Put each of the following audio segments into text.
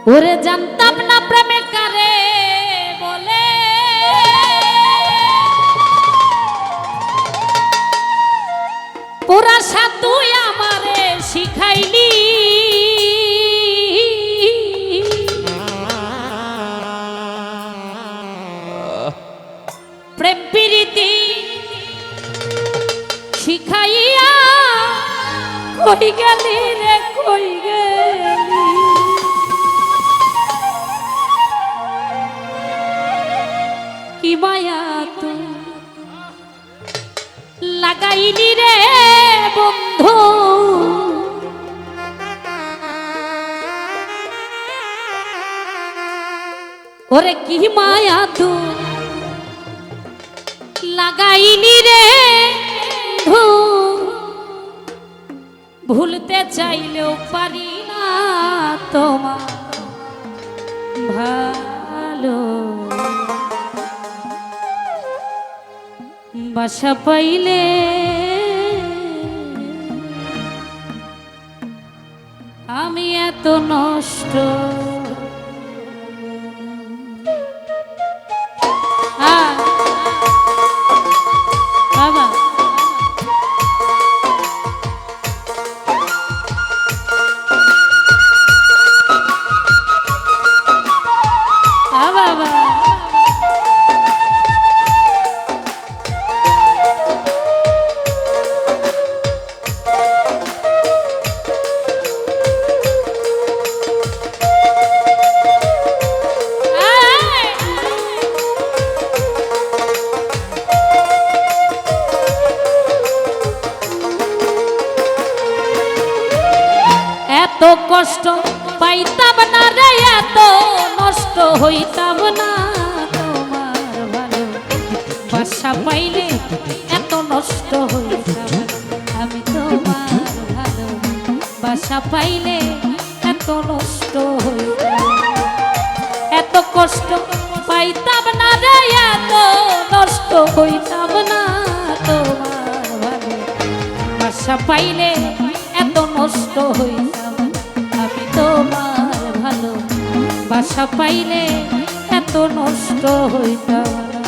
ওরে জানতাম না প্রেমে কারে বলে, পুরা সাতুই আমারে শিখাইলি। প্রেম প্রীতি শিখাইয়া কই গেলি রে কই গেলি, কি মায়া তুই লাগাইলি রে বন্ধু, ওরে কি মায়া তুই লাগাইলি রে বন্ধু, ভুলতে চাইলেও পারি না তোমার ভালো বাসা পাইলে আমি এত নষ্ট। বাবা বাবা এত কষ্ট পাইতাম না রে, এত নষ্ট হইতাম না তোমার ভালো বাসা পাইলে, এত নষ্ট হইতাম আমি তোমার ভালো বাসা পাইলে, এত নষ্ট হইতাম। এত কষ্ট পাইতাম না রে, এত নষ্ট হইতাম না তোমার ভালো বাসা পাইলে, এত নষ্ট হইতাম আমি তোমার ভালো বাসা পাইলে, এত নষ্ট হইতাম না।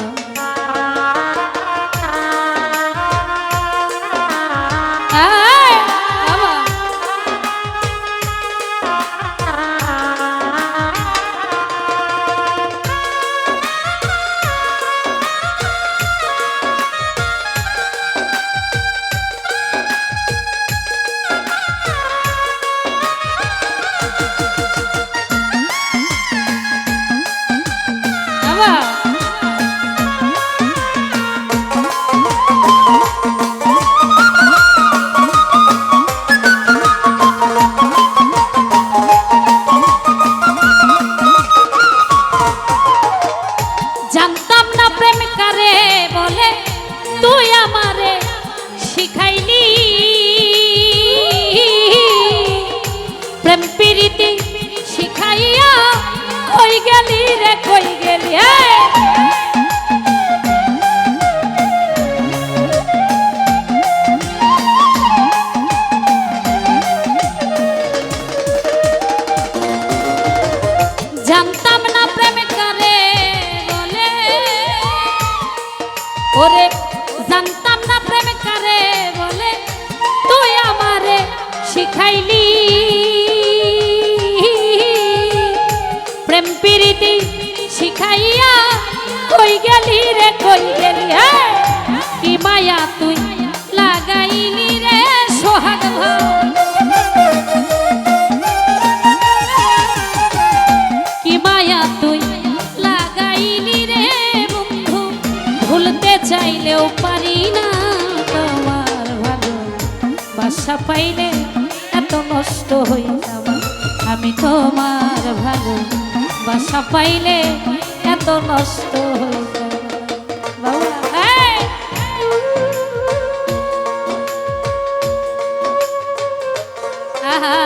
জানতাম না প্রেম কারে বলে, তুই আমারে শিখাইলি। প্রেম প্রীতি শিখাইয়া কই গেলি রে কই গেলি, জানতাম না প্রেম কারে বলে, ওরে জানতাম না প্রেম কারে বলে, তুই আমারে শিখাইলি। প্রেম প্রীতি শিখাইয়া কই গেলি রে কই গেলি, কি মায়া তুই লাগাইলি রে সোহাগ ভাই, কি মায়া তুই লাগাইলি রে বন্ধু, ভুলতে চাইলেও পারি না তোমার ভালো বাসা পাইলে, এত নষ্ট হইতাম আমি তোমার ভালো বাসা পাইলে, এত নষ্ট হইতাম বাবা। আহা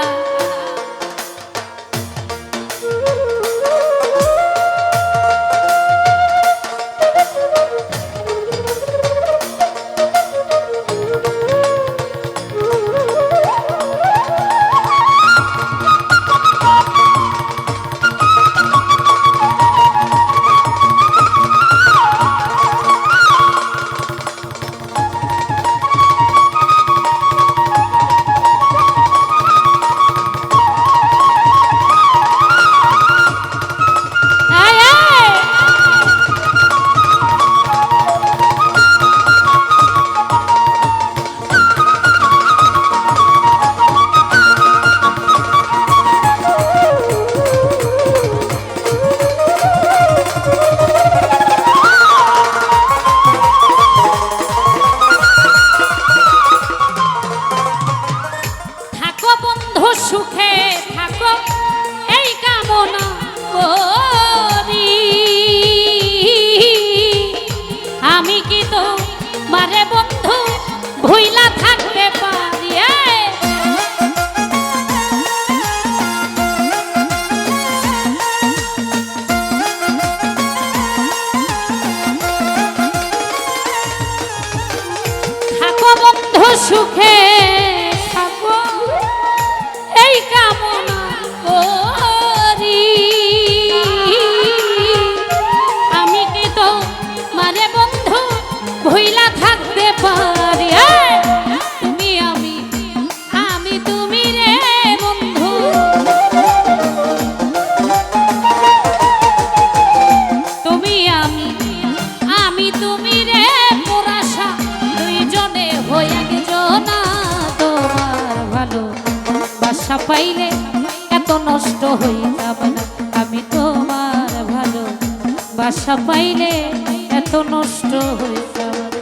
হইতাম না। আমি তোমার ভালো বাসা পাইলে এত নষ্ট হইতাম না।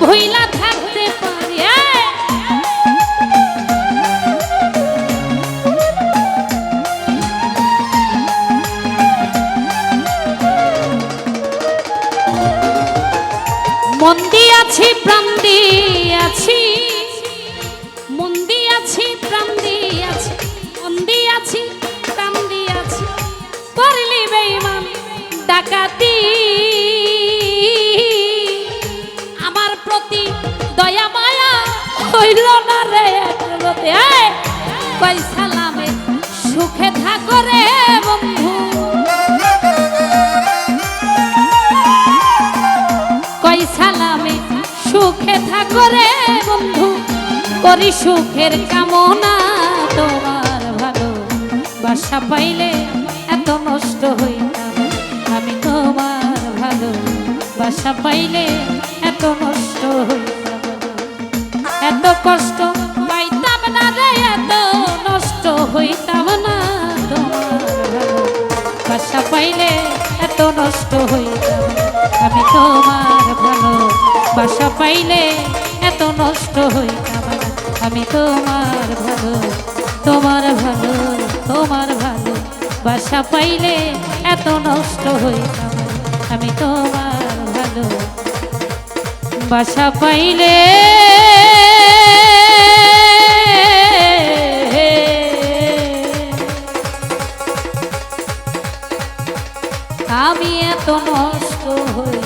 ভুইলা থাকতে পারি মন দিয়াছি প্রাণ দিয়াছি মন দিয়াছি প্রাণ দিয়াছি মন দিয়াছি প্রাণ দিয়াছি করলি বেঈমান ডাকাতি দয়া মায়া হইল না রে একরতে কই সালামে সুখে থাকো রে বন্ধু কই সালামে সুখে থাকো রে বন্ধু করি সুখের কামনা তোমার ভালো বাসা পাইলে এত নষ্ট হইতাম আমি তোমার ভালো বাসা পাইলে এত নষ্ট হইতাম এত কষ্ট পাইতাম না রে এত নষ্ট হইতাম না তোমার ভালো বাসা পাইলে এত নষ্ট হইতাম আমি তোমার ভালো বাসা পাইলে এত নষ্ট হইতাম আমি তোমার ভালো বাসা পাইলে এত নষ্ট হইতাম আমি তোমার ভালো বাসা পাইলে আমি এত নষ্ট হই।